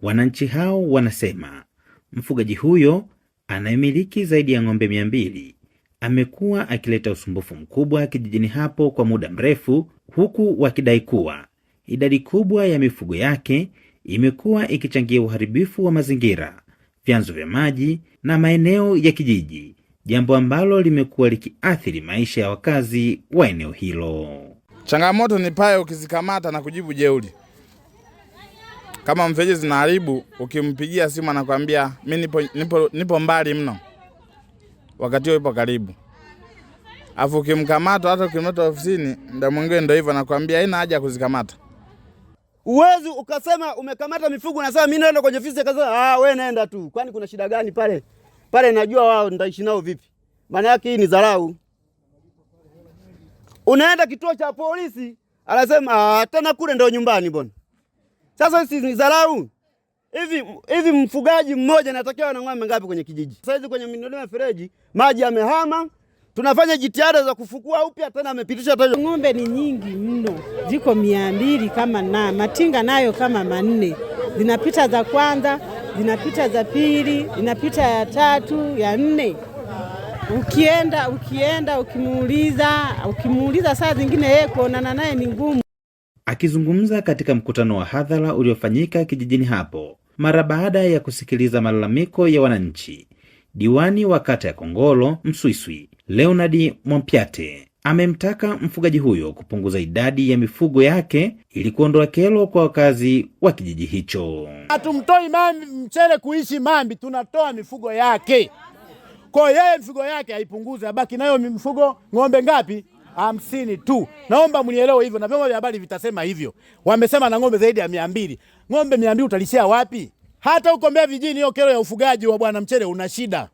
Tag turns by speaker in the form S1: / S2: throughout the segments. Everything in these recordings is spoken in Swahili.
S1: Wananchi hao wanasema mfugaji huyo anayemiliki zaidi ya ng'ombe 200 amekuwa akileta usumbufu mkubwa kijijini hapo kwa muda mrefu, huku wakidai kuwa idadi kubwa ya mifugo yake imekuwa ikichangia uharibifu wa mazingira, vyanzo vya maji na maeneo ya kijiji, jambo ambalo limekuwa likiathiri maisha ya wakazi wa eneo hilo.
S2: Changamoto ni pale ukizikamata na kujibu jeuri. Kama mfereji zinaharibu, ukimpigia simu anakuambia mimi nipo mbali mno, wakati yupo karibu. Afu ukimkamata hata ukimleta ofisini, ndio mwingine ndio hivyo anakuambia haina haja kuzikamata.
S3: Uwezi ukasema umekamata mifugo na sasa mimi naenda kwenye ofisi kaza, wewe naenda tu. Kwani kuna shida gani pale? Pale najua wao nitaishi nao vipi. Maana yake hii ni dharau. Unaenda kituo cha polisi, anasema tena kule ndio nyumbani bwana. Sasa hii ni dharau. Hivi mfugaji mmoja anatakiwa na ng'ombe ngapi kwenye kijiji? Sasa hizi kwenye miundombinu ya fereji, maji yamehama. Tunafanya jitihada za kufukua upya, tena amepitisha tena.
S4: Ng'ombe ni nyingi mno. Ziko 200 kama na matinga nayo kama 4. Zinapita za kwanza, zinapita za pili, zinapita ya 3, ya 4. Ukienda ukimuuliza saa zingine yeye kuonana naye ni ngumu.
S1: Akizungumza katika mkutano wa hadhara uliofanyika kijijini hapo mara baada ya kusikiliza malalamiko ya wananchi, diwani wa kata ya Kongolo Mswiswi Leonard Mwampiate amemtaka mfugaji huyo kupunguza idadi ya mifugo yake ili kuondoa kero kwa wakazi wa kijiji hicho.
S5: Hatumtoi mchele kuishi Mambi, tunatoa mifugo yake. Kwa yeye mifugo yake haipunguze, abaki nayo mifugo ng'ombe ngapi? 50 tu. Naomba mnielewe hivyo, na vyombo vya habari vitasema hivyo. Wamesema na ng'ombe zaidi ya 200. Ng'ombe 200 utalishia wapi? Hata uko Mbeya vijijini hiyo kero ya ufugaji wa bwana Mchele una shida.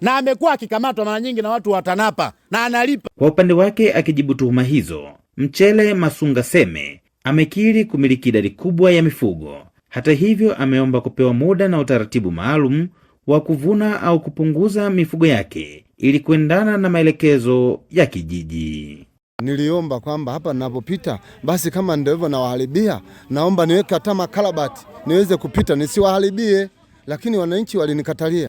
S5: Na amekuwa akikamatwa mara nyingi na watu wa TANAPA na analipa.
S1: Kwa upande wake akijibu tuhuma hizo, Mchele Masunga Seme amekiri kumiliki idadi kubwa ya mifugo. Hata hivyo ameomba kupewa muda na utaratibu maalum wa kuvuna au kupunguza mifugo yake ili kuendana na maelekezo ya kijiji.
S6: Niliomba kwamba hapa ninapopita basi kama ndio hivyo nawaharibia, naomba niweke hata makarabati niweze kupita nisiwaharibie, lakini wananchi walinikatalia.